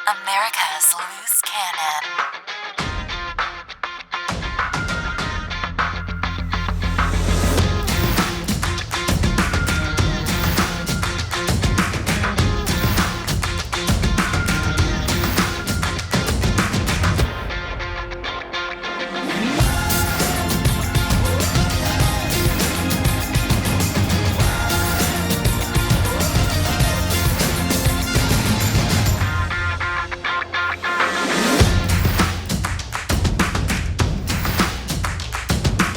America's Loose Cannon.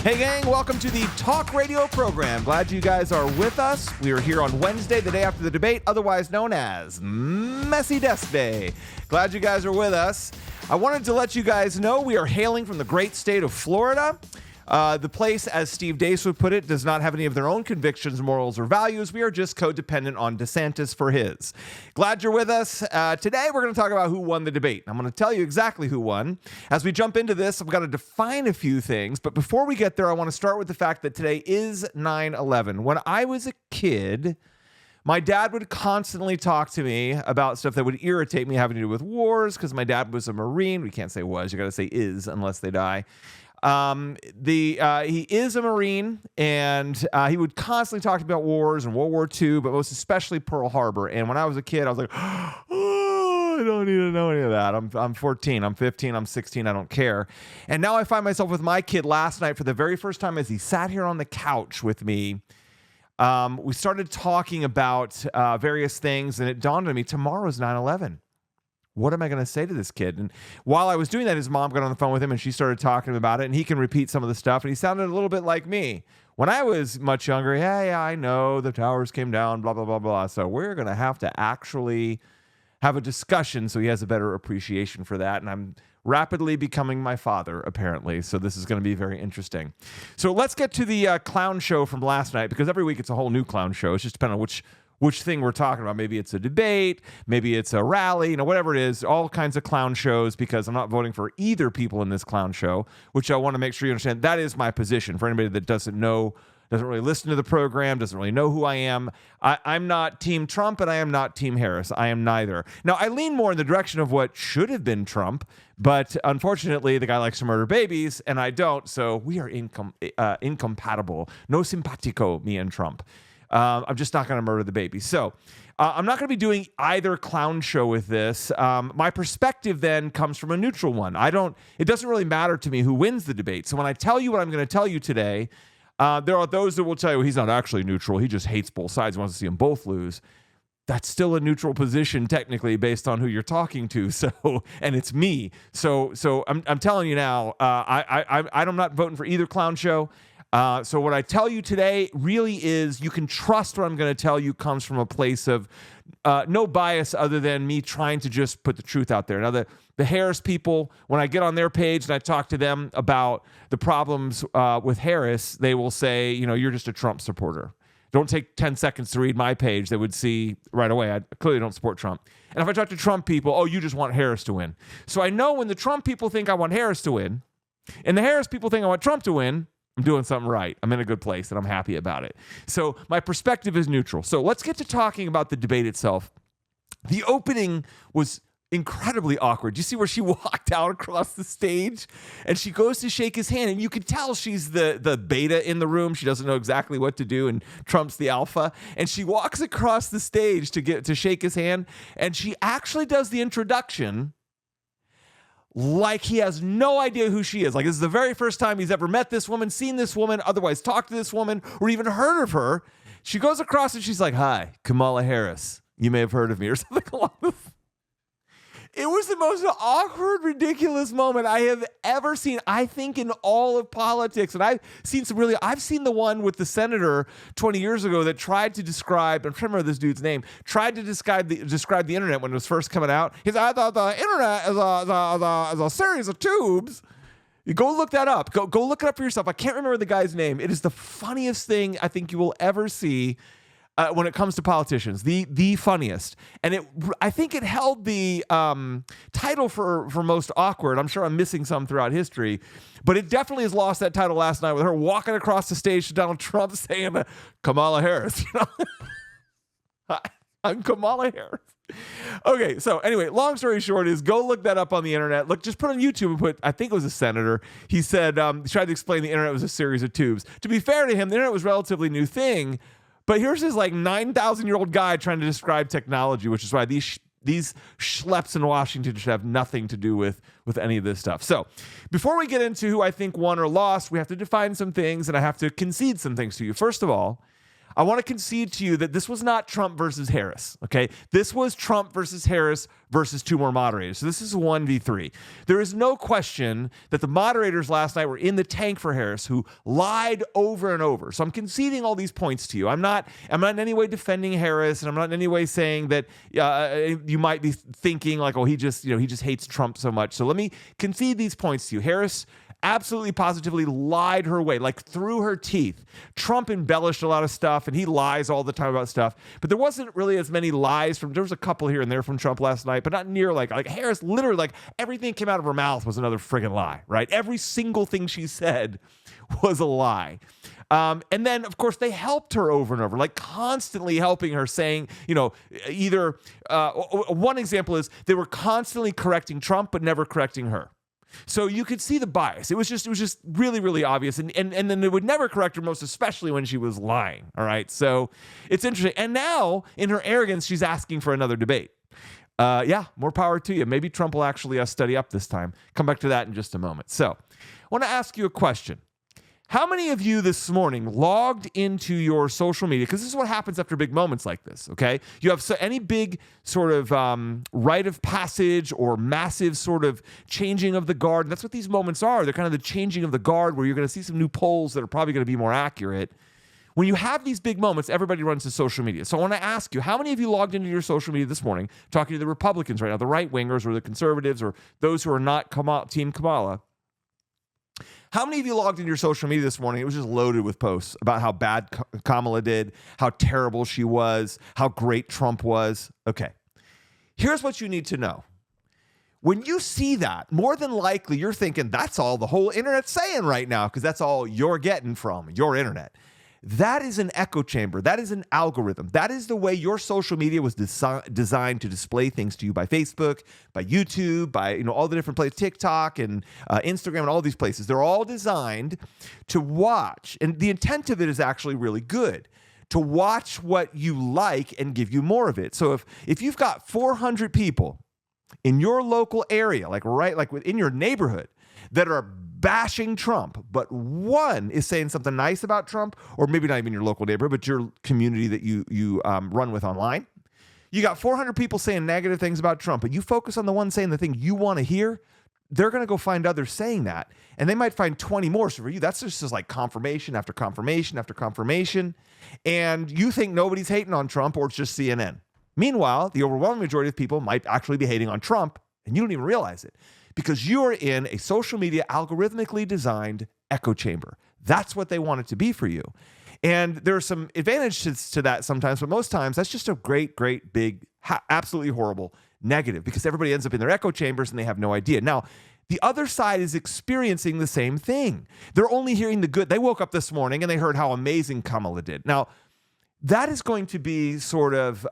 Hey gang, welcome to the Talk Radio program. Glad you guys are with us. We are here on Wednesday, the day after the debate, otherwise known as Messy Desk Day. Glad you guys are with us. I wanted to let you guys know we are hailing from the great state of Florida. The place, as Steve Deace would put it, does not have any of their own convictions, morals, or values. We are just codependent on DeSantis for his. Glad you're with us. Today, we're going to talk about who won the debate. I'm going to tell you exactly who won. As we jump into this, I've got to define a few things. But before we get there, I want to start with the fact that today is 9/11. When I was a kid, my dad would constantly talk to me about stuff that would irritate me having to do with wars, because my dad was a Marine. We can't say was, you got to say is unless they die. He is a Marine, and he would constantly talk about wars and World War II, but most especially Pearl Harbor. And when I was a kid, I was like, oh, I don't need to know any of that. I'm 14, I'm 15, I'm 16, I don't care. And now I find myself with my kid last night for the very first time as he sat here on the couch with me. We started talking about various things, and it dawned on me, tomorrow's 9/11. What am I going to say to this kid? And while I was doing that, his mom got on the phone with him and she started talking about it, and he can repeat some of the stuff. And he sounded a little bit like me. When I was much younger, hey, I know the towers came down, blah, blah, blah, blah. So we're going to have to actually have a discussion so he has a better appreciation for that. And I'm rapidly becoming my father, apparently. So this is going to be very interesting. So let's get to the clown show from last night, because every week it's a whole new clown show. It's just depending on which thing we're talking about. Maybe it's a debate, maybe it's a rally, whatever it is, all kinds of clown shows, because I'm not voting for either people in this clown show, which I want to make sure you understand. That is my position. For anybody that doesn't know, doesn't really listen to the program, doesn't really know who I am, I'm not Team Trump and I am not Team Harris. I am neither. Now, I lean more in the direction of what should have been Trump, but unfortunately, the guy likes to murder babies and I don't, so we are incompatible. No simpatico, me and Trump. I'm just not going to murder the baby. So I'm not going to be doing either clown show with this. My perspective then comes from a neutral one. It doesn't really matter to me who wins the debate. So when I tell you what I'm going to tell you today, there are those that will tell you he's not actually neutral. He just hates both sides, wants to see them both lose. That's still a neutral position technically based on who you're talking to. So, and it's me. So I'm telling you now, I'm not voting for either clown show. So what I tell you today really is, you can trust what I'm going to tell you comes from a place of no bias other than me trying to just put the truth out there. Now, the Harris people, when I get on their page and I talk to them about the problems with Harris, they will say, you're just a Trump supporter. Don't take 10 seconds to read my page. They would see right away, I clearly don't support Trump. And if I talk to Trump people, oh, you just want Harris to win. So I know when the Trump people think I want Harris to win, and the Harris people think I want Trump to win, I'm doing something right. I'm in a good place and I'm happy about it. So my perspective is neutral. So let's get to talking about the debate itself. The opening was incredibly awkward. You see where she walked out across the stage and she goes to shake his hand, and you could tell she's the beta in the room. She doesn't know exactly what to do, and Trump's the alpha. And she walks across the stage to shake his hand, and she actually does the introduction like he has no idea who she is. Like this is the very first time he's ever met this woman, seen this woman, otherwise talked to this woman, or even heard of her. She goes across and she's like, "Hi, Kamala Harris. You may have heard of me," or something along those. It was the most awkward, ridiculous moment I have ever seen, I think, in all of politics. And I've seen the one with the senator 20 years ago that tried to describe, I'm trying to remember this dude's name, tried to describe the internet when it was first coming out. He said, "I thought the internet is a series of tubes." You go look that up. Go look it up for yourself. I can't remember the guy's name. It is the funniest thing I think you will ever see. When it comes to politicians, the funniest. And I think it held the title for most awkward. I'm sure I'm missing some throughout history, but it definitely has lost that title last night with her walking across the stage to Donald Trump saying, "Kamala Harris." I'm Kamala Harris. Okay, so anyway, long story short is go look that up on the internet. Look, just put on YouTube and put, I think it was a senator. He said, he tried to explain the internet was a series of tubes. To be fair to him, the internet was a relatively new thing, but here's this like 9,000-year-old guy trying to describe technology, which is why these schleps in Washington should have nothing to do with any of this stuff. So before we get into who I think won or lost, we have to define some things and I have to concede some things to you. First of all, I want to concede to you that this was not Trump versus Harris, okay? This was Trump versus Harris versus two more moderators. So this is 1v3. There is no question that the moderators last night were in the tank for Harris, who lied over and over. So I'm conceding all these points to you. I'm not in any way defending Harris, and I'm not in any way saying that you might be thinking like, oh, he just hates Trump so much. So let me concede these points to you. Harris absolutely positively lied her way, like through her teeth. Trump embellished a lot of stuff, and he lies all the time about stuff. But there wasn't really as many lies there was a couple here and there from Trump last night, but not near like Harris. Literally, like everything that came out of her mouth was another friggin' lie, right? Every single thing she said was a lie. And then, of course, they helped her over and over, like constantly helping her, saying, either one example is they were constantly correcting Trump, but never correcting her. So you could see the bias. It was just really, really obvious. And then they would never correct her, most especially when she was lying. All right. So it's interesting. And now in her arrogance, she's asking for another debate. Yeah, more power to you. Maybe Trump will actually study up this time. Come back to that in just a moment. So I want to ask you a question. How many of you this morning logged into your social media? Because this is what happens after big moments like this, okay? You have any big sort of rite of passage or massive sort of changing of the guard. And that's what these moments are. They're kind of the changing of the guard where you're going to see some new polls that are probably going to be more accurate. When you have these big moments, everybody runs to social media. So I want to ask you, how many of you logged into your social media this morning talking to the Republicans right now, the right-wingers or the conservatives or those who are not Team Kamala? How many of you logged into your social media this morning? It was just loaded with posts about how bad Kamala did, how terrible she was, how great Trump was. Okay, here's what you need to know. When you see that, more than likely you're thinking that's all the whole internet's saying right now because that's all you're getting from your internet. That is an echo chamber. That is an algorithm. That is the way your social media was designed to display things to you by Facebook, by YouTube, by all the different places, TikTok and Instagram and all these places. They're all designed to watch. And the intent of it is actually really good, to watch what you like and give you more of it. So if you've got 400 people in your local area, like within your neighborhood, that are bashing Trump, but one is saying something nice about Trump, or maybe not even your local neighborhood, but your community that you run with online. You got 400 people saying negative things about Trump, but you focus on the one saying the thing you want to hear. They're going to go find others saying that, and they might find 20 more. So for you, that's just like confirmation after confirmation after confirmation, and you think nobody's hating on Trump, or it's just CNN. Meanwhile, the overwhelming majority of people might actually be hating on Trump, and you don't even realize it, because you're in a social media algorithmically designed echo chamber. That's what they want it to be for you. And there are some advantages to that sometimes, but most times that's just a great, big, absolutely horrible negative, because everybody ends up in their echo chambers and they have no idea. Now, the other side is experiencing the same thing. They're only hearing the good. They woke up this morning and they heard how amazing Kamala did. Now, that is going to be sort of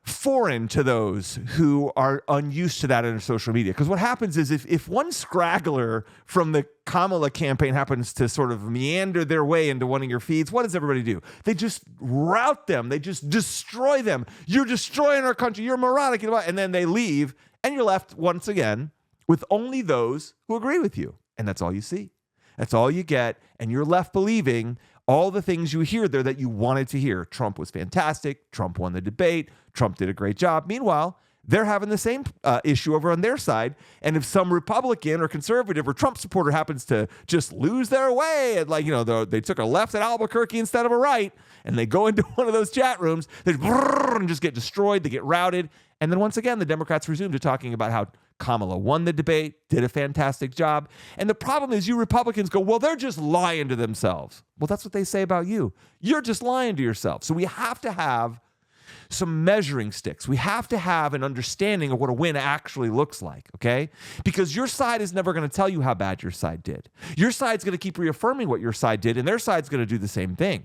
foreign to those who are unused to that in social media. Because what happens is if one straggler from the Kamala campaign happens to sort of meander their way into one of your feeds, what does everybody do? They just rout them. They just destroy them. You're destroying our country. You're moronic. And then they leave, and you're left once again with only those who agree with you. And that's all you see. That's all you get. And you're left believing all the things you hear there that you wanted to hear. Trump was fantastic. Trump won the debate. Trump did a great job. Meanwhile, they're having the same issue over on their side. And if some Republican or conservative or Trump supporter happens to just lose their way, and they took a left at Albuquerque instead of a right, and they go into one of those chat rooms, they and just get destroyed. They get routed. And then once again, the Democrats resume to talking about how Kamala won the debate, did a fantastic job. And the problem is you Republicans go, well, they're just lying to themselves. Well, that's what they say about you. You're just lying to yourself. So we have to have some measuring sticks. We have to have an understanding of what a win actually looks like, okay? Because your side is never going to tell you how bad your side did. Your side's going to keep reaffirming what your side did, and their side's going to do the same thing.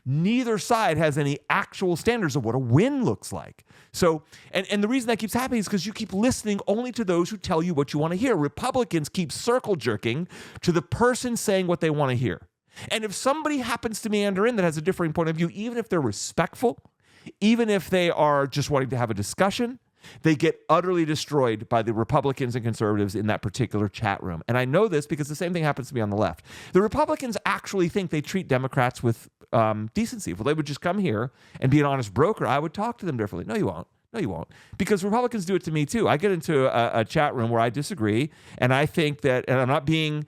Neither side has any actual standards of what a win looks like. So, and the reason that keeps happening is because you keep listening only to those who tell you what you want to hear. Republicans keep circle jerking to the person saying what they want to hear. And if somebody happens to meander in that has a differing point of view, even if they're respectful, even if they are just wanting to have a discussion, they get utterly destroyed by the Republicans and conservatives in that particular chat room. And I know this because the same thing happens to me on the left. The Republicans actually think they treat Democrats with decency. If they would just come here and be an honest broker, I would talk to them differently. No, you won't. No, you won't. Because Republicans do it to me too. I get into a chat room where I disagree, and I think that, and I'm not being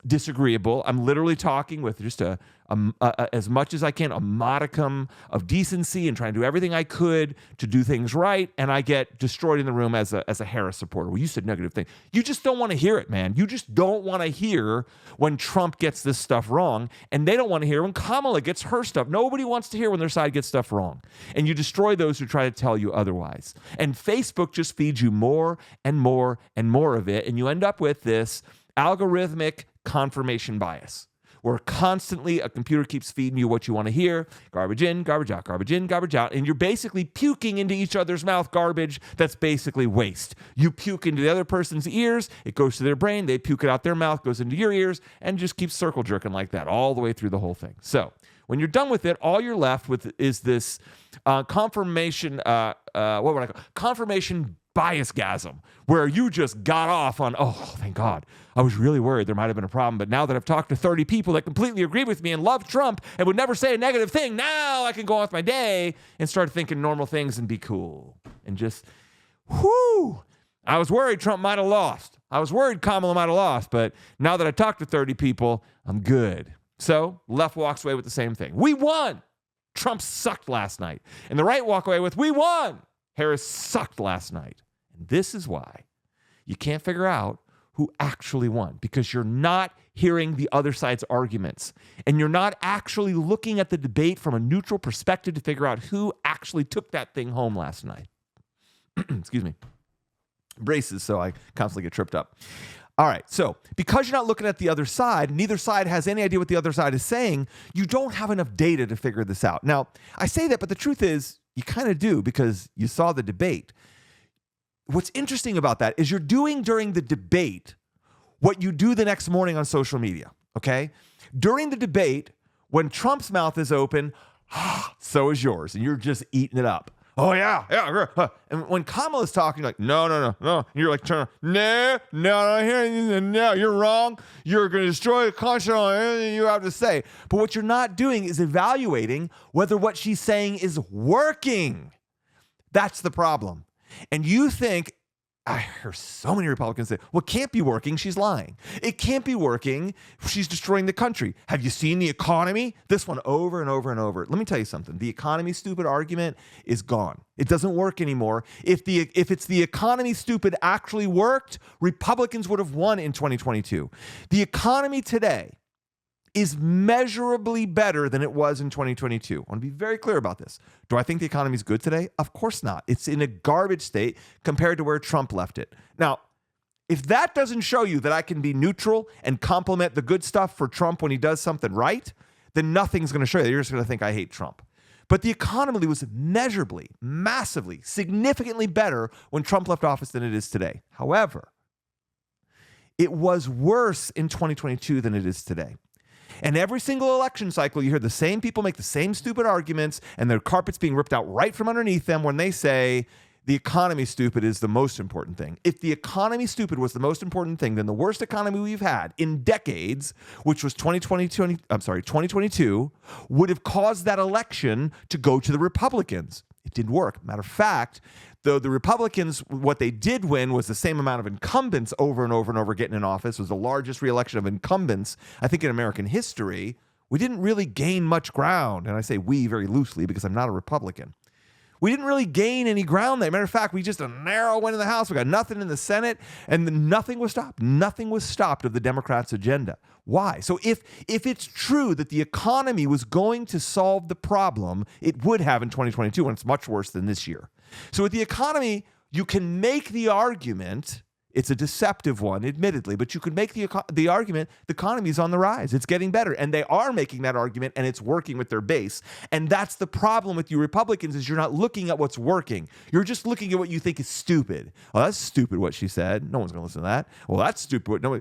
disagreeable. I'm literally talking with just as much as I can, a modicum of decency and trying to do everything I could to do things right, and I get destroyed in the room as a Harris supporter. Well, you said negative thing. You just don't want to hear it, man. You just don't want to hear when Trump gets this stuff wrong, and they don't want to hear when Kamala gets her stuff. Nobody wants to hear when their side gets stuff wrong, and you destroy those who try to tell you otherwise. And Facebook just feeds you more and more and more of it, and you end up with this algorithmic confirmation bias, where constantly a computer keeps feeding you what you want to hear, garbage in, garbage out, garbage in, garbage out, and you're basically puking into each other's mouth garbage that's basically waste. You puke into the other person's ears, it goes to their brain, they puke it out their mouth, goes into your ears, and just keeps circle jerking like that all the way through the whole thing. So when you're done with it, all you're left with is this confirmation biasgasm, where you just got off on, oh, thank God, I was really worried there might have been a problem, but now that I've talked to 30 people that completely agree with me and love Trump and would never say a negative thing, now I can go on with my day and start thinking normal things and be cool. And just, whoo, I was worried Trump might have lost. I was worried Kamala might have lost, but now that I talked to 30 people, I'm good. So left walks away with the same thing. We won. Trump sucked last night. And the right walk away with, we won. Harris sucked last night. And this is why you can't figure out who actually won, because you're not hearing the other side's arguments, and you're not actually looking at the debate from a neutral perspective to figure out who actually took that thing home last night. Excuse me. Braces, so I constantly get tripped up. All right, so because you're not looking at the other side, neither side has any idea what the other side is saying, you don't have enough data to figure this out. Now, I say that, but the truth is, you kind of do, because you saw the debate. What's interesting about that is you're doing during the debate what you do the next morning on social media, okay? During the debate, when Trump's mouth is open, so is yours, and you're just eating it up. Oh, yeah. And when Kamala's talking, you're like, no. And you're like, no, you're wrong. You're going to destroy the conscience on anything you have to say. But what you're not doing is evaluating whether what she's saying is working. That's the problem. And you think, I hear so many Republicans say, well, it can't be working. She's lying. It can't be working. She's destroying the country. Have you seen the economy? This one over and over and over. Let me tell you something. The economy stupid argument is gone. It doesn't work anymore. If it's the economy stupid actually worked, Republicans would have won in 2022. The economy today is measurably better than it was in 2022. I want to be very clear about this. Do I think the economy is good today? Of course not. It's in a garbage state compared to where Trump left it. Now, if that doesn't show you that I can be neutral and compliment the good stuff for Trump when he does something right, then nothing's going to show you. You're just going to think I hate Trump. But the economy was measurably, massively, significantly better when Trump left office than it is today. However, it was worse in 2022 than it is today. And every single election cycle, you hear the same people make the same stupid arguments, and their carpet's being ripped out right from underneath them when they say the economy stupid is the most important thing. If the economy stupid was the most important thing, then the worst economy we've had in decades, which was 2022, would have caused that election to go to the Republicans. It didn't work. Matter of fact, though the Republicans, what they did win was the same amount of incumbents over and over and over getting in office. It was the largest reelection of incumbents, I think, in American history. We didn't really gain much ground. And I say we very loosely because I'm not a Republican. We didn't really gain any ground there. Matter of fact, we just a narrow win in the House. We got nothing in the Senate, and nothing was stopped. Nothing was stopped of the Democrats' agenda. Why? So if it's true that the economy was going to solve the problem, it would have in 2022, when it's much worse than this year. So with the economy, you can make the argument It's a deceptive one, admittedly, but you could make the argument the economy is on the rise. It's getting better. And they are making that argument, and it's working with their base. And that's the problem with you Republicans is you're not looking at what's working. You're just looking at what you think is stupid. Oh, that's stupid what she said. No one's going to listen to that. Well, that's stupid. No,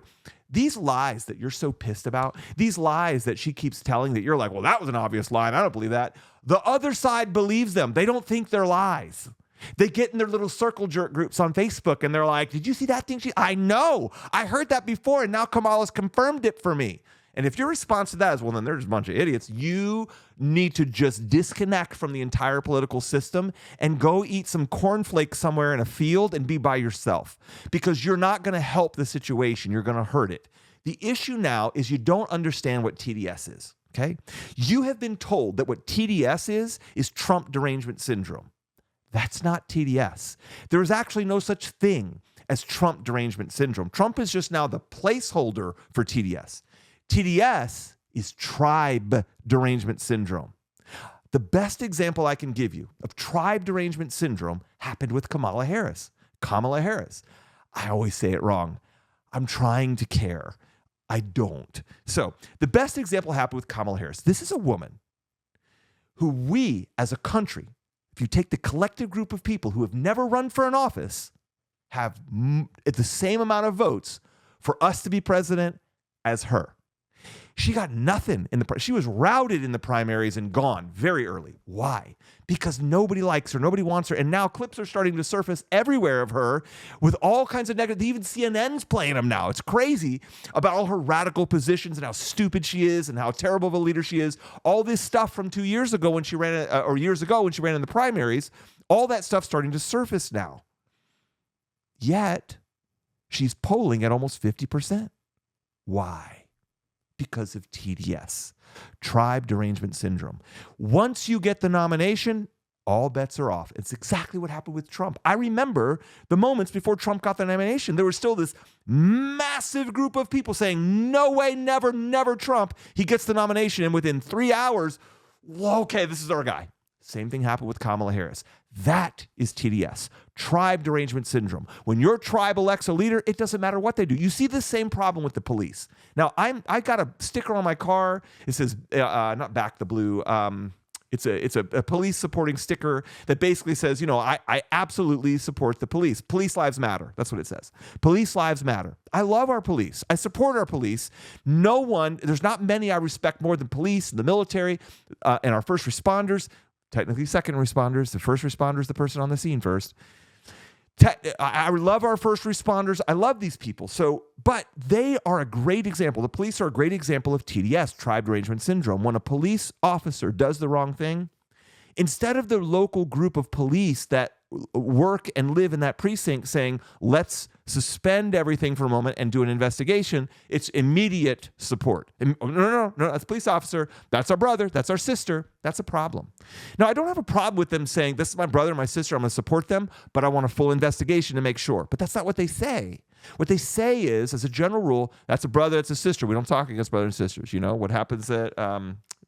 these lies that you're so pissed about, these lies that she keeps telling that you're like, well, that was an obvious lie, and I don't believe that. The other side believes them. They don't think they're lies. They get in their little circle jerk groups on Facebook and they're like, did you see that thing? I know. I heard that before and now Kamala's confirmed it for me. And if your response to that is, well, then they're just a bunch of idiots, you need to just disconnect from the entire political system and go eat some cornflakes somewhere in a field and be by yourself because you're not going to help the situation. You're going to hurt it. The issue now is you don't understand what TDS is, okay? You have been told that what TDS is Trump derangement syndrome. That's not TDS. There is actually no such thing as Trump derangement syndrome. Trump is just now the placeholder for TDS. TDS is tribe derangement syndrome. The best example I can give you of tribe derangement syndrome happened with Kamala Harris. Kamala Harris. I always say it wrong. I'm trying to care. I don't. So the best example happened with Kamala Harris. This is a woman who we as a country, if you take the collective group of people who have never run for an office, have the same amount of votes for us to be president as her. She got nothing she was routed in the primaries and gone very early. Why? Because nobody likes her, nobody wants her, and now clips are starting to surface everywhere of her with all kinds of negative, even CNN's playing them now. It's crazy about all her radical positions and how stupid she is and how terrible of a leader she is. All this stuff from 2 years ago when she ran, or years ago when she ran in the primaries, all that stuff's starting to surface now. Yet, she's polling at almost 50%. Why? Because of TDS, tribe derangement syndrome. Once you get the nomination, all bets are off. It's exactly what happened with Trump. I remember the moments before Trump got the nomination. There was still this massive group of people saying, no way, never, never Trump. He gets the nomination, and within 3 hours, okay, this is our guy. Same thing happened with Kamala Harris. That is TDS, tribe derangement syndrome. When your tribe elects a leader, it doesn't matter what they do. You see the same problem with the police. Now, I got a sticker on my car. It says, not back the blue. It's a police supporting sticker that basically says, I absolutely support the police. Police lives matter. That's what it says. Police lives matter. I love our police. I support our police. There's not many I respect more than police and the military and our first responders. Technically second responders. The first responder is the person on the scene first. I love our first responders. I love these people. But they are a great example. The police are a great example of TDS, tribe derangement syndrome. When a police officer does the wrong thing, instead of the local group of police that work and live in that precinct saying, let's suspend everything for a moment and do an investigation, it's immediate support. No, that's a police officer. That's our brother. That's our sister. That's a problem. Now, I don't have a problem with them saying, this is my brother, my sister, I'm going to support them, but I want a full investigation to make sure. But that's not what they say. What they say is, as a general rule, that's a brother, that's a sister. We don't talk against brothers and sisters. What happens at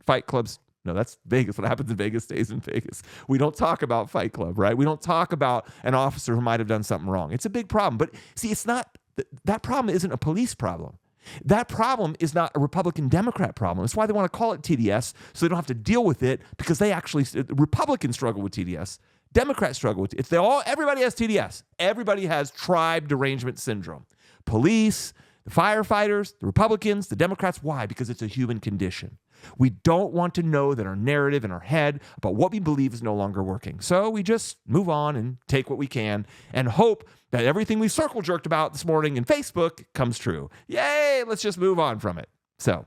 fight clubs? No, that's Vegas. What happens in Vegas stays in Vegas. We don't talk about Fight Club, right? We don't talk about an officer who might have done something wrong. It's a big problem. But see, it's not, that problem isn't a police problem. That problem is not a Republican-Democrat problem. That's why they want to call it TDS, so they don't have to deal with it, because Republicans struggle with TDS. Democrats struggle with it. Everybody has TDS. Everybody has tribe derangement syndrome. Police, the firefighters, the Republicans, the Democrats. Why? Because it's a human condition. We don't want to know that our narrative in our head about what we believe is no longer working. So we just move on and take what we can and hope that everything we circle jerked about this morning in Facebook comes true. Yay, let's just move on from it. So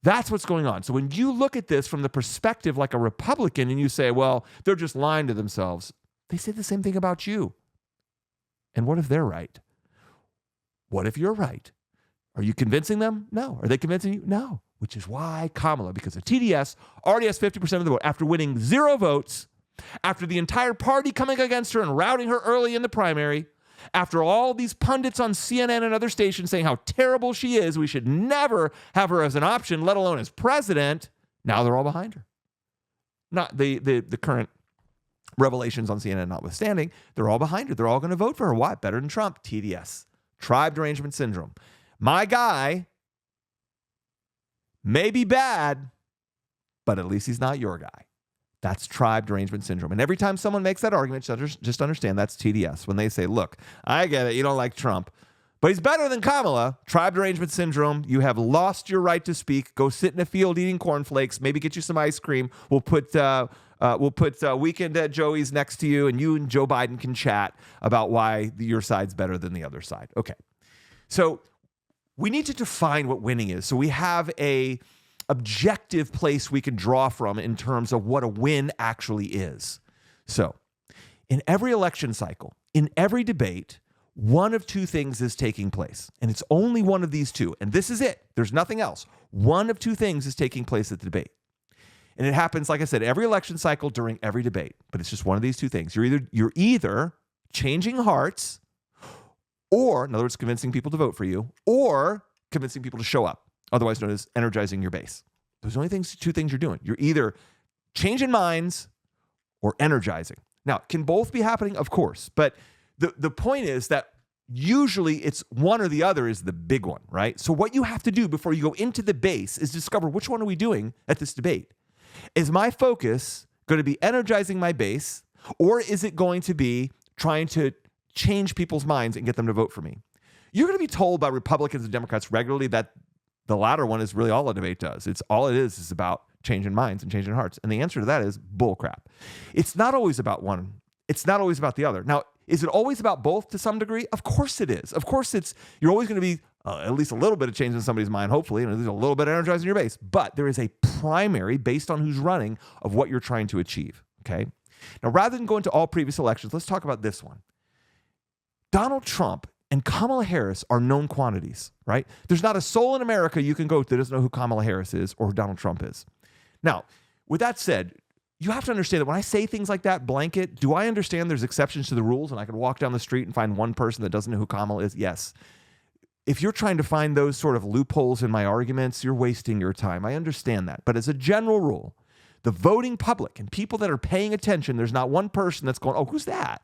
that's what's going on. So when you look at this from the perspective like a Republican and you say, well, they're just lying to themselves, they say the same thing about you. And what if they're right? What if you're right? Are you convincing them? No. Are they convincing you? No. Which is why Kamala, because of TDS, already has 50% of the vote after winning 0 votes, after the entire party coming against her and routing her early in the primary, after all these pundits on CNN and other stations saying how terrible she is, we should never have her as an option, let alone as president. Now they're all behind her. Not the current revelations on CNN notwithstanding, they're all behind her. They're all going to vote for her. Why? Better than Trump. TDS. Tribe derangement syndrome. My guy may be bad, but at least he's not your guy. That's tribe derangement syndrome. And every time someone makes that argument, just understand that's TDS. When they say, look, I get it, you don't like Trump, but he's better than Kamala. Tribe derangement syndrome. You have lost your right to speak. Go sit in a field eating cornflakes. Maybe get you some ice cream. We'll put Weekend at Joey's next to you, and you and Joe Biden can chat about why your side's better than the other side. Okay. So we need to define what winning is. So we have a objective place we can draw from in terms of what a win actually is. So in every election cycle, in every debate, one of two things is taking place. And it's only one of these two. And this is it. There's nothing else. One of two things is taking place at the debate. And it happens, like I said, every election cycle during every debate. But it's just one of these two things. You're either changing hearts, or, in other words, convincing people to vote for you, or convincing people to show up, otherwise known as energizing your base. Those are only two things you're doing. You're either changing minds or energizing. Now, can both be happening? Of course. But the point is that usually it's one or the other is the big one, right? So what you have to do before you go into the base is discover which one are we doing at this debate. Is my focus going to be energizing my base, or is it going to be trying to change people's minds and get them to vote for me? You're going to be told by Republicans and Democrats regularly that the latter one is really all a debate does. It's all it is about changing minds and changing hearts. And the answer to that is bullcrap. It's not always about one. It's not always about the other. Now, is it always about both to some degree? Of course it is. Of course you're always going to be at least a little bit of changing somebody's mind, hopefully, and at least a little bit energizing your base. But there is a primary based on who's running of what you're trying to achieve, okay? Now, rather than go into all previous elections, let's talk about this one. Donald Trump and Kamala Harris are known quantities, right? There's not a soul in America you can go to that doesn't know who Kamala Harris is or who Donald Trump is. Now, with that said, you have to understand that when I say things like that, blanket, do I understand there's exceptions to the rules and I can walk down the street and find one person that doesn't know who Kamala is? Yes. If you're trying to find those sort of loopholes in my arguments, you're wasting your time. I understand that. But as a general rule, the voting public and people that are paying attention, there's not one person that's going, oh, who's that?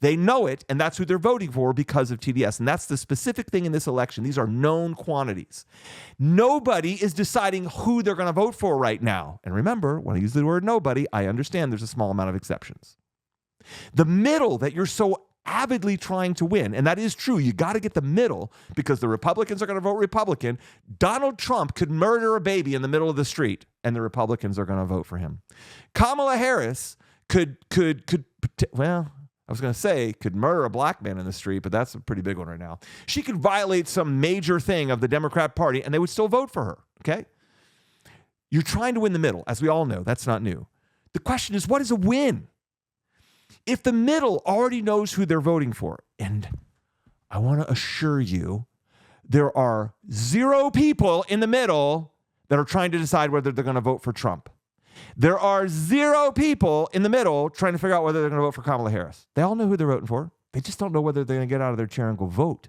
They know it, and that's who they're voting for because of TDS. And that's the specific thing in this election. These are known quantities. Nobody is deciding who they're going to vote for right now. And remember, when I use the word nobody, I understand there's a small amount of exceptions. The middle that you're so avidly trying to win, and that is true, you got to get the middle because the Republicans are going to vote Republican. Donald Trump could murder a baby in the middle of the street, and the Republicans are going to vote for him. Kamala Harris could murder a black man in the street, but that's a pretty big one right now. She could violate some major thing of the Democrat Party, and they would still vote for her, okay? You're trying to win the middle, as we all know. That's not new. The question is, what is a win? If the middle already knows who they're voting for, and I want to assure you, there are 0 people in the middle that are trying to decide whether they're going to vote for Trump. There are 0 people in the middle trying to figure out whether they're going to vote for Kamala Harris. They all know who they're voting for. They just don't know whether they're going to get out of their chair and go vote.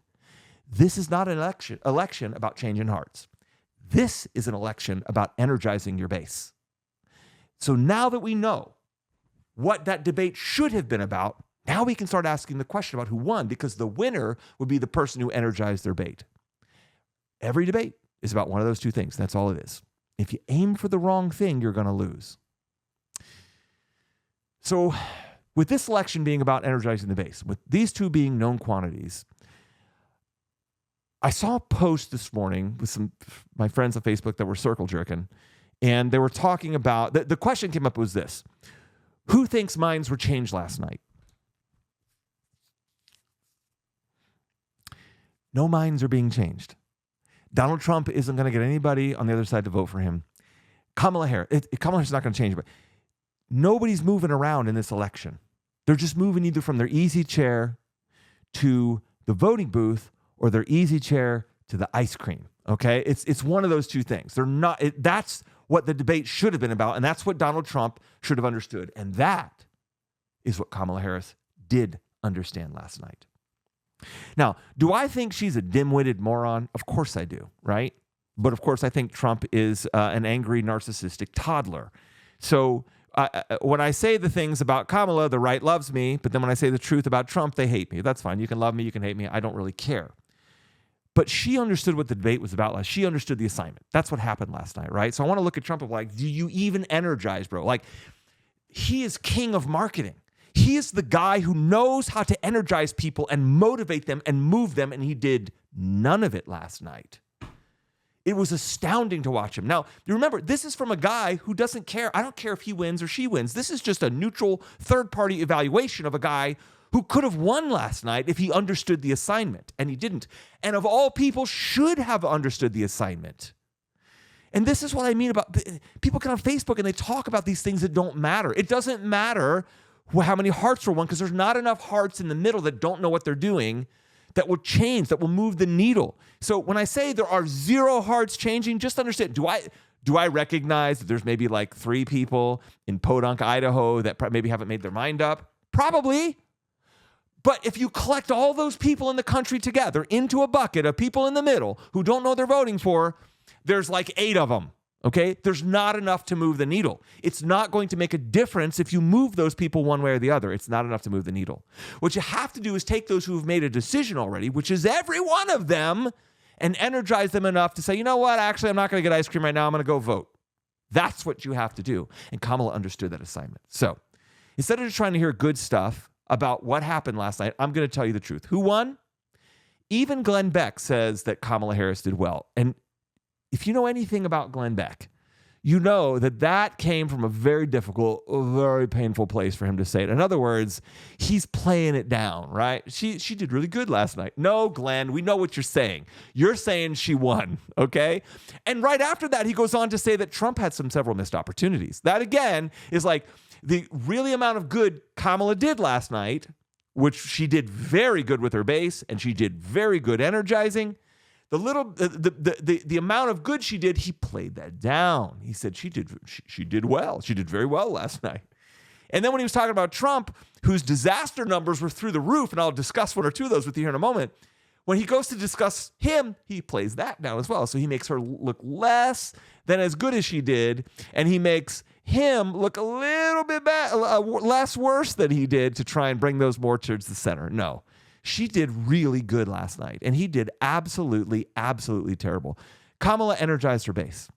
This is not an election about changing hearts. This is an election about energizing your base. So now that we know what that debate should have been about, now we can start asking the question about who won, because the winner would be the person who energized their bait. Every debate is about one of those two things. That's all it is. If you aim for the wrong thing, you're going to lose. So with this election being about energizing the base, with these two being known quantities, I saw a post this morning with some my friends on Facebook that were circle jerking, and they were talking about, the question came up was this: who thinks minds were changed last night? No minds are being changed. Donald Trump isn't going to get anybody on the other side to vote for him. Kamala Harris is not going to change, but nobody's moving around in this election. They're just moving either from their easy chair to the voting booth or their easy chair to the ice cream. Okay, it's one of those two things. They're not. That's what the debate should have been about, and that's what Donald Trump should have understood, and that is what Kamala Harris did understand last night. Now, do I think she's a dim-witted moron? Of course I do, right? But of course I think Trump is an angry, narcissistic toddler. So when I say the things about Kamala, the right loves me, but then when I say the truth about Trump, they hate me. That's fine. You can love me, you can hate me. I don't really care. But she understood what the debate was about. She understood the assignment. That's what happened last night, right? So I want to look at Trump of like, do you even energize, bro? Like, he is king of marketing. He is the guy who knows how to energize people and motivate them and move them, and he did none of it last night. It was astounding to watch him. Now, you remember, this is from a guy who doesn't care. I don't care if he wins or she wins. This is just a neutral third-party evaluation of a guy who could have won last night if he understood the assignment, and he didn't. And of all people, should have understood the assignment. And this is what I mean about people get on Facebook and they talk about these things that don't matter. It doesn't matter how many hearts were won because there's not enough hearts in the middle that don't know what they're doing that will change, that will move the needle. So when I say there are 0 hearts changing, just understand, do I recognize that there's maybe like 3 people in Podunk, Idaho that maybe haven't made their mind up? Probably. But if you collect all those people in the country together into a bucket of people in the middle who don't know what they're voting for, there's like 8 of them. Okay, there's not enough to move the needle. It's not going to make a difference if you move those people one way or the other. It's not enough to move the needle. What you have to do is take those who have made a decision already, which is every one of them, and energize them enough to say, you know what, actually, I'm not going to get ice cream right now. I'm going to go vote. That's what you have to do. And Kamala understood that assignment. So instead of just trying to hear good stuff about what happened last night, I'm going to tell you the truth. Who won? Even Glenn Beck says that Kamala Harris did well. And if you know anything about Glenn Beck, you know that that came from a very difficult, very painful place for him to say it. In other words, he's playing it down, right? She did really good last night. No, Glenn, we know what you're saying. You're saying she won, okay? And right after that, he goes on to say that Trump had several missed opportunities. That, again, is like the really amount of good Kamala did last night, which she did very good with her base, and she did very good energizing. The amount of good she did, he played that down. He said she did well. She did very well last night. And then when he was talking about Trump, whose disaster numbers were through the roof, and I'll discuss 1 or 2 of those with you here in a moment, when he goes to discuss him, he plays that down as well. So he makes her look less than as good as she did, and he makes him look a little bit less worse than he did to try and bring those more towards the center. No. She did really good last night, and he did absolutely, absolutely terrible. Kamala energized her base.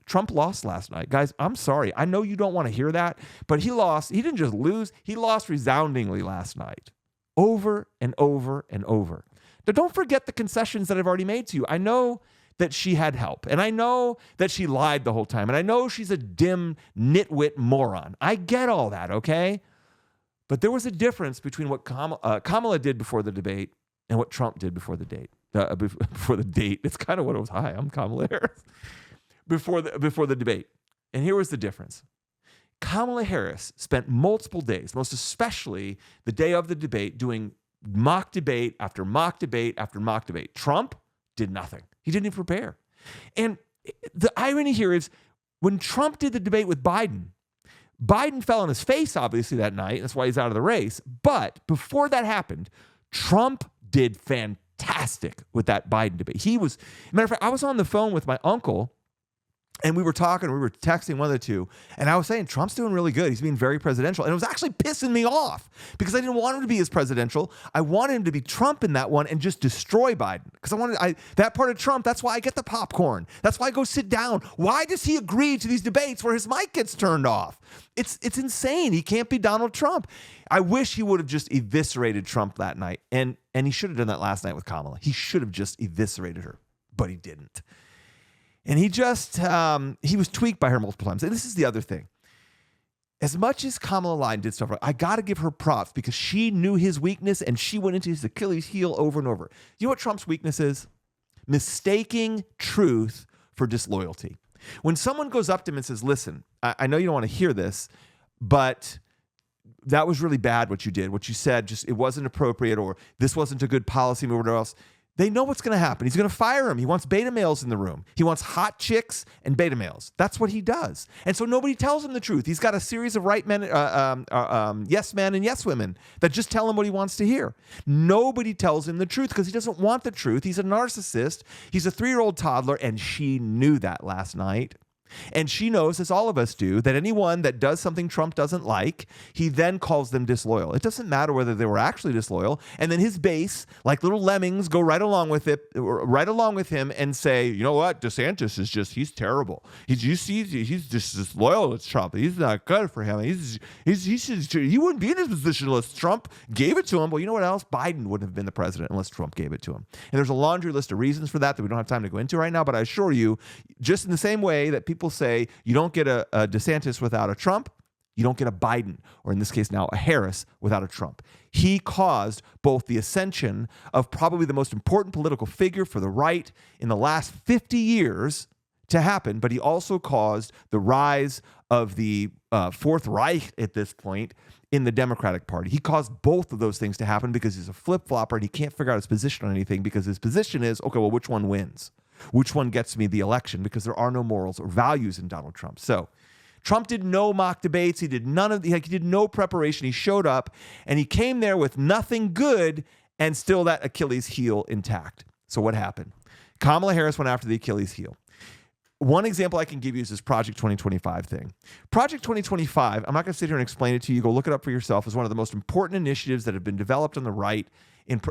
Trump lost last night. Guys, I'm sorry. I know you don't want to hear that, but he lost. He didn't just lose. He lost resoundingly last night, over and over and over. Now, don't forget the concessions that I've already made to you. I know that she had help, and I know that she lied the whole time, and I know she's a dim, nitwit moron. I get all that, okay? But there was a difference between what Kamala did before the debate and what Trump did before the date. Before the date, it's kind of what it was. Hi, I'm Kamala Harris. Before the debate, and here was the difference. Kamala Harris spent multiple days, most especially the day of the debate, doing mock debate after mock debate after mock debate. Trump did nothing. He didn't even prepare. And the irony here is when Trump did the debate with Biden fell on his face, obviously, that night. That's why he's out of the race. But before that happened, Trump did fantastic with that Biden debate. Matter of fact, I was on the phone with my uncle, and we were texting one of the two, and I was saying, Trump's doing really good. He's being very presidential. And it was actually pissing me off because I didn't want him to be as presidential. I wanted him to be Trump in that one and just destroy Biden. Because that part of Trump, that's why I get the popcorn. That's why I go sit down. Why does he agree to these debates where his mic gets turned off? It's insane. He can't be Donald Trump. I wish he would have just eviscerated Trump that night. And he should have done that last night with Kamala. He should have just eviscerated her, but he didn't. And he was tweaked by her multiple times. And this is the other thing. As much as Kamala lied and did stuff right, I got to give her props because she knew his weakness and she went into his Achilles heel over and over. You know what Trump's weakness is? Mistaking truth for disloyalty. When someone goes up to him and says, listen, I know you don't want to hear this, but that was really bad what you did. What you said, just it wasn't appropriate, or this wasn't a good policy or whatever else. They know what's going to happen. He's going to fire him. He wants beta males in the room. He wants hot chicks and beta males. That's what he does. And so nobody tells him the truth. He's got a series of right men, yes men and yes women that just tell him what he wants to hear. Nobody tells him the truth because he doesn't want the truth. He's a narcissist. He's a 3-year-old toddler, and she knew that last night. And she knows, as all of us do, that anyone that does something Trump doesn't like, he then calls them disloyal. It doesn't matter whether they were actually disloyal. And then his base, like little lemmings, go right along with him and say, you know what? DeSantis is he's terrible. He's just disloyal to Trump. He's not good for him. He wouldn't be in his position unless Trump gave it to him. Well, you know what else? Biden wouldn't have been the president unless Trump gave it to him. And there's a laundry list of reasons for that we don't have time to go into right now. But I assure you, just in the same way that people say you don't get a DeSantis without a Trump, you don't get a Biden, or in this case now a Harris, without a Trump. He caused both the ascension of probably the most important political figure for the right in the last 50 years to happen, but he also caused the rise of the Fourth Reich at this point in the Democratic Party. He caused both of those things to happen because he's a flip-flopper and he can't figure out his position on anything, because his position is, okay, well, which one wins? Which one gets me the election? Because there are no morals or values in Donald Trump. So Trump did no mock debates. He did he did no preparation. He showed up and he came there with nothing good and still that Achilles heel intact. So what happened? Kamala Harris went after the Achilles heel. One example I can give you is this Project 2025 thing. Project 2025, I'm not going to sit here and explain it to you. Go look it up for yourself. Is one of the most important initiatives that have been developed on the right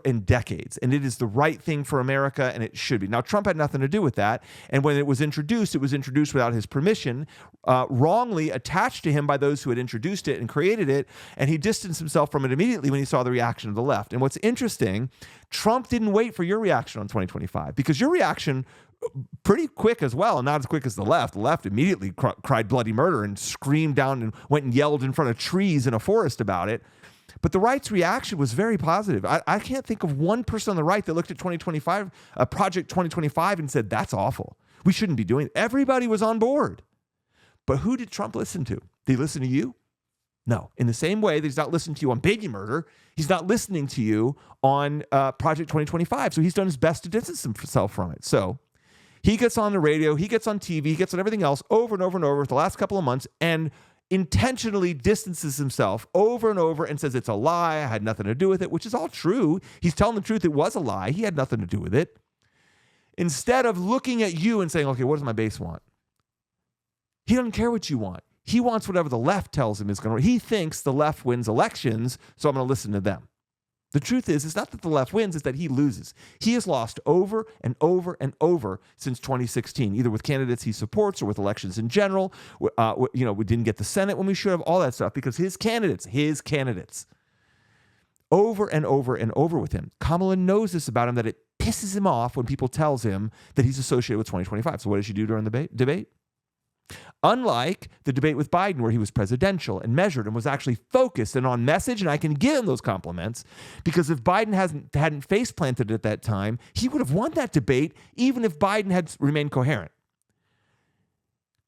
in decades. And it is the right thing for America, and it should be. Now, Trump had nothing to do with that. And when it was introduced without his permission, wrongly attached to him by those who had introduced it and created it. And he distanced himself from it immediately when he saw the reaction of the left. And what's interesting, Trump didn't wait for your reaction on 2025, because your reaction pretty quick as well, and not as quick as the left. The left immediately cried bloody murder and screamed down and went and yelled in front of trees in a forest about it. But the right's reaction was very positive. I can't think of one person on the right that looked at 2025, Project 2025, and said, that's awful. We shouldn't be doing it. Everybody was on board. But who did Trump listen to? Did he listen to you? No. In the same way that he's not listening to you on baby murder, he's not listening to you on Project 2025. So he's done his best to distance himself from it. So he gets on the radio, he gets on TV, he gets on everything else over and over and over for the last couple of months, and intentionally distances himself over and over and says it's a lie, I had nothing to do with it, which is all true. He's telling the truth. It was a lie. He had nothing to do with it. Instead of looking at you and saying, okay, what does my base want? He doesn't care what you want. He wants whatever the left tells him is going to. He thinks the left wins elections, so I'm going to listen to them. The truth is, it's not that the left wins, it's that he loses. He has lost over and over and over since 2016, either with candidates he supports or with elections in general. We didn't get the Senate when we should have, all that stuff, because his candidates, over and over and over with him. Kamala knows this about him, that it pisses him off when people tells him that he's associated with 2025. So what did she do during the debate? Unlike the debate with Biden, where he was presidential and measured and was actually focused and on message, and I can give him those compliments, because if Biden hadn't face planted at that time, he would have won that debate, even if Biden had remained coherent.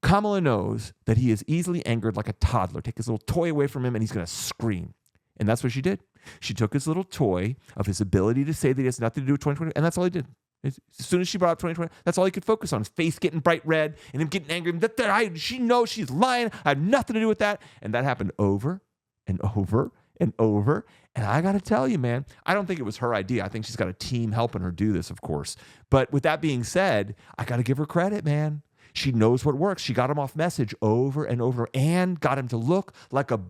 Kamala knows that he is easily angered like a toddler. Take his little toy away from him and he's going to scream. And that's what she did. She took his little toy of his ability to say that he has nothing to do with 2020, and that's all he did. As soon as she brought up 2020, that's all he could focus on. His face getting bright red and him getting angry. She knows she's lying. I have nothing to do with that. And that happened over and over and over. And I got to tell you, man, I don't think it was her idea. I think she's got a team helping her do this, of course. But with that being said, I got to give her credit, man. She knows what works. She got him off message over and over and got him to look like a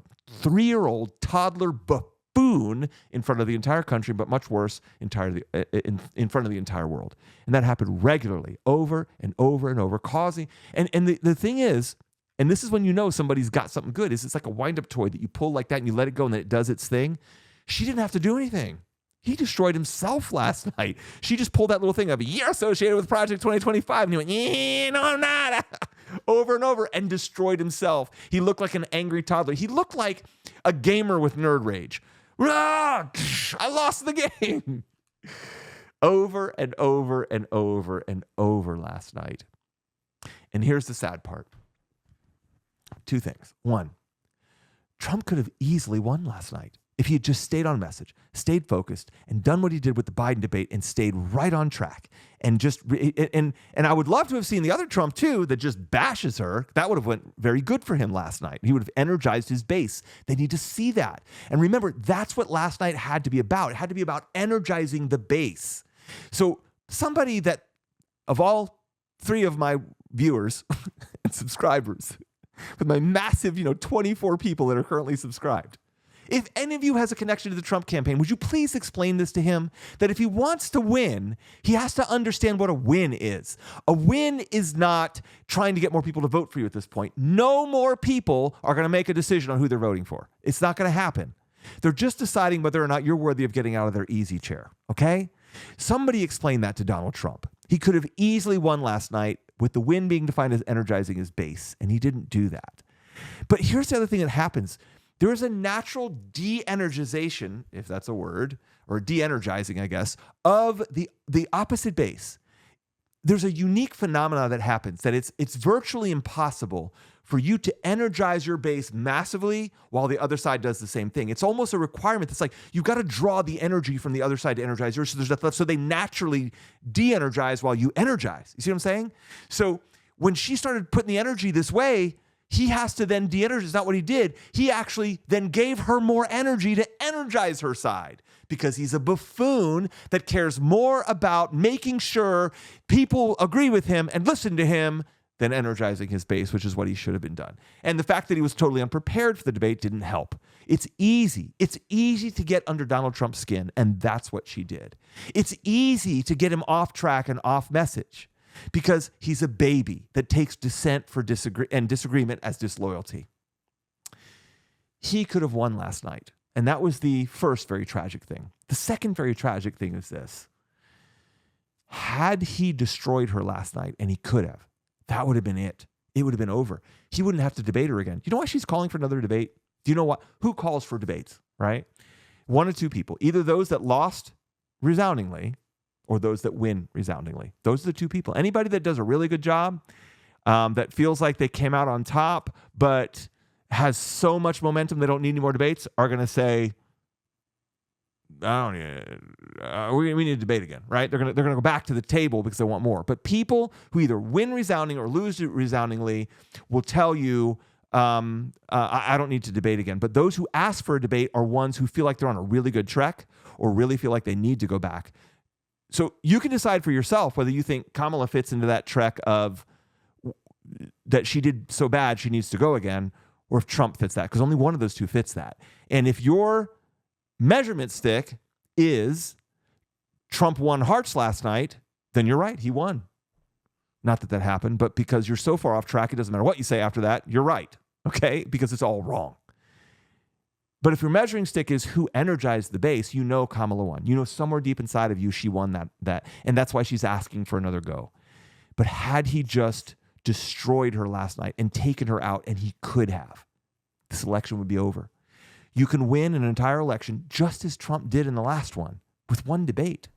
3-year-old toddler buffoon in front of the entire country, but much worse, in front of the entire world. And that happened regularly, over and over and over, causing, and the thing is, and this is when you know somebody's got something good, is it's like a wind-up toy that you pull like that and you let it go and then it does its thing. She didn't have to do anything. He destroyed himself last night. She just pulled that little thing of, you're associated with Project 2025. And he went, no, I'm not. Over and over, and destroyed himself. He looked like an angry toddler. He looked like a gamer with nerd rage. Ah, I lost the game. Over and over and over and over last night. And here's the sad part. 2 things. 1, Trump could have easily won last night if he had just stayed on message, stayed focused, and done what he did with the Biden debate and stayed right on track. And I would love to have seen the other Trump too that just bashes her. That would have went very good for him last night. He would have energized his base. They need to see that. And remember, that's what last night had to be about. It had to be about energizing the base. So somebody that, of all 3 of my viewers, subscribers, with my massive, 24 people that are currently subscribed. If any of you has a connection to the Trump campaign, would you please explain this to him? That if he wants to win, he has to understand what a win is. A win is not trying to get more people to vote for you at this point. No more people are going to make a decision on who they're voting for. It's not going to happen. They're just deciding whether or not you're worthy of getting out of their easy chair, okay? Somebody explained that to Donald Trump. He could have easily won last night with the win being defined as energizing his base, and he didn't do that. But here's the other thing that happens. There is a natural de-energization, if that's a word, or de-energizing, I guess, of the opposite base. There's a unique phenomena that happens, that it's virtually impossible for you to energize your base massively while the other side does the same thing. It's almost a requirement. It's like you've got to draw the energy from the other side to energize yours, so there's nothing left. So they naturally de-energize while you energize. You see what I'm saying? So when she started putting the energy this way, he has to then de-energize. It's not what he did. He actually then gave her more energy to energize her side because he's a buffoon that cares more about making sure people agree with him and listen to him than energizing his base, which is what he should have been done. And the fact that he was totally unprepared for the debate didn't help. It's easy. It's easy to get under Donald Trump's skin, and that's what she did. It's easy to get him off track and off message, because he's a baby that takes dissent for disagreement as disloyalty. He could have won last night, and that was the first very tragic thing. The second very tragic thing is this. Had he destroyed her last night, and he could have, that would have been it. It would have been over. He wouldn't have to debate her again. You know why she's calling for another debate? Do you know what? Who calls for debates, right? One or two people, either those that lost resoundingly or those that win resoundingly. Those are the two people. Anybody that does a really good job, that feels like they came out on top, but has so much momentum they don't need any more debates, are going to say, we need to debate again, right? They're going to go back to the table because they want more. But people who either win resounding or lose resoundingly will tell you, I don't need to debate again. But those who ask for a debate are ones who feel like they're on a really good trek or really feel like they need to go back. So you can decide for yourself whether you think Kamala fits into that trek of that she did so bad she needs to go again, or if Trump fits that, because only one of those two fits that. And if your measurement stick is Trump won hearts last night, then you're right, he won. Not that happened, but because you're so far off track, it doesn't matter what you say after that, you're right, okay? Because it's all wrong. But if your measuring stick is who energized the base, you know Kamala won. You know somewhere deep inside of you she won that. And that's why she's asking for another go. But had he just destroyed her last night and taken her out, and he could have, this election would be over. You can win an entire election just as Trump did in the last one with one debate.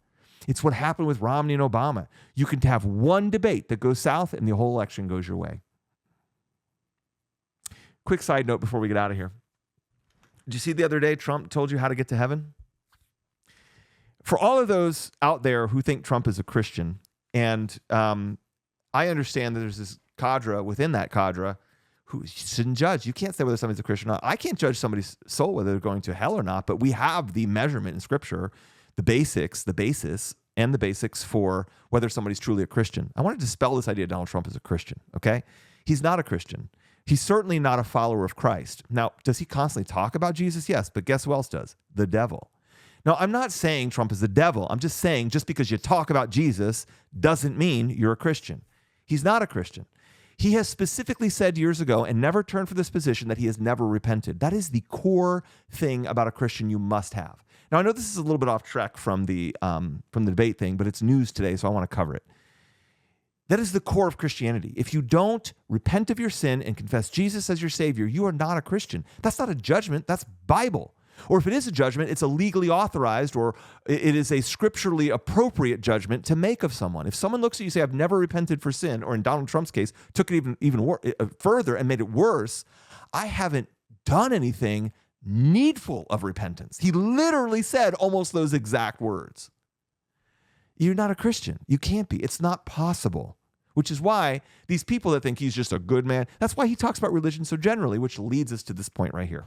It's what happened with Romney and Obama. You can have one debate that goes south and the whole election goes your way. Quick side note before we get out of here. Did you see the other day Trump told you how to get to heaven? For all of those out there who think Trump is a Christian, and I understand that there's this cadre within that cadre who shouldn't judge. You can't say whether somebody's a Christian or not. I can't judge somebody's soul whether they're going to hell or not, but we have the measurement in Scripture, the basics, the basis, and the basics for whether somebody's truly a Christian. I want to dispel this idea Donald Trump is a Christian, okay? He's not a Christian. He's certainly not a follower of Christ. Now, does he constantly talk about Jesus? Yes, but guess who else does? The devil. Now, I'm not saying Trump is the devil. I'm just saying just because you talk about Jesus doesn't mean you're a Christian. He's not a Christian. He has specifically said years ago and never turned for this position that he has never repented. That is the core thing about a Christian you must have. Now, I know this is a little bit off track from the debate thing, but it's news today, so I want to cover it. That is the core of Christianity. If you don't repent of your sin and confess Jesus as your Savior, you are not a Christian. That's not a judgment. That's Bible. Or if it is a judgment, it's a legally authorized or it is a scripturally appropriate judgment to make of someone. If someone looks at you and say, I've never repented for sin, or in Donald Trump's case, took it even further and made it worse, I haven't done anything needful of repentance. He literally said almost those exact words. You're not a Christian. You can't be. It's not possible. Which is why these people that think he's just a good man, that's why he talks about religion so generally, which leads us to this point right here.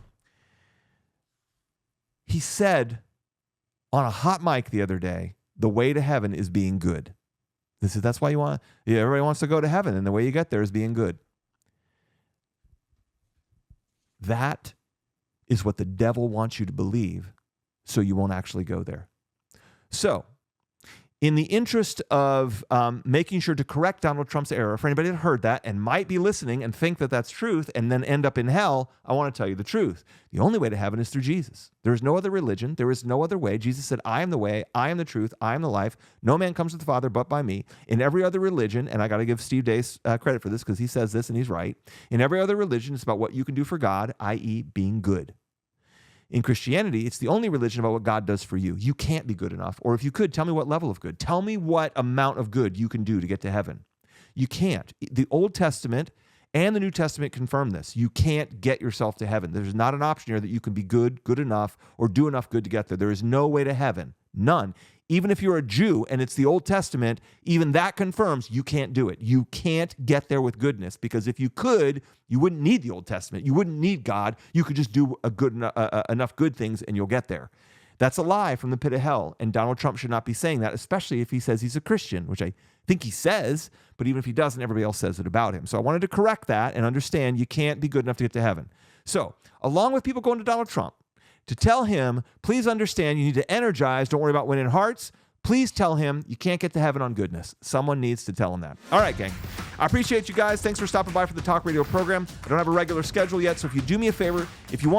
He said on a hot mic the other day, the way to heaven is being good. That's why everybody wants to go to heaven, and the way you get there is being good. That is what the devil wants you to believe, so you won't actually go there. So, in the interest of making sure to correct Donald Trump's error, for anybody that heard that and might be listening and think that that's truth and then end up in hell, I want to tell you the truth. The only way to heaven is through Jesus. There is no other religion. There is no other way. Jesus said, I am the way, I am the truth, I am the life. No man comes to the Father but by me. In every other religion, and I got to give Steve Deace credit for this because he says this and he's right. In every other religion, it's about what you can do for God, i.e. being good. In Christianity, it's the only religion about what God does for you. You can't be good enough. Or if you could, tell me what level of good. Tell me what amount of good you can do to get to heaven. You can't. The Old Testament and the New Testament confirm this. You can't get yourself to heaven. There's not an option here that you can be good enough, or do enough good to get there. There is no way to heaven. None. Even if you're a Jew and it's the Old Testament, even that confirms you can't do it. You can't get there with goodness, because if you could, you wouldn't need the Old Testament. You wouldn't need God. You could just do enough good things and you'll get there. That's a lie from the pit of hell, and Donald Trump should not be saying that, especially if he says he's a Christian, which I think he says, but even if he doesn't, everybody else says it about him. So I wanted to correct that and understand you can't be good enough to get to heaven. So along with people going to Donald Trump, to tell him, please understand, you need to energize, don't worry about winning hearts. Please tell him you can't get to heaven on goodness. Someone needs to tell him that. All right, gang. I appreciate you guys. Thanks for stopping by for the Talk Radio program. I don't have a regular schedule yet, so if you do me a favor, if you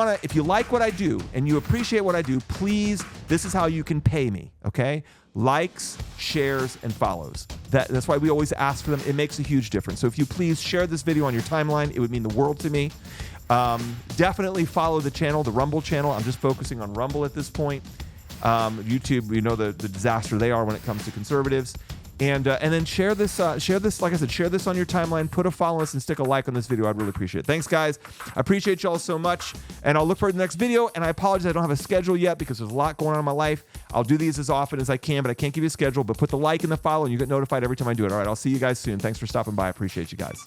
like what I do and you appreciate what I do, please, this is how you can pay me, okay? Likes, shares, and follows. That's why we always ask for them. It makes a huge difference. So if you please share this video on your timeline, it would mean the world to me. Definitely follow the channel, the Rumble channel. I'm just focusing on Rumble at this point. YouTube, you know the disaster they are when it comes to conservatives. And then share this, like I said, share this on your timeline, put a follow us, and stick a like on this video. I'd really appreciate it. Thanks, guys. I appreciate y'all so much, and I'll look forward to the next video. And I apologize, I don't have a schedule yet because there's a lot going on in my life. I'll do these as often as I can, but I can't give you a schedule. But put the like and the follow, and you get notified every time I do it. All right, I'll see you guys soon. Thanks for stopping by. I appreciate you guys.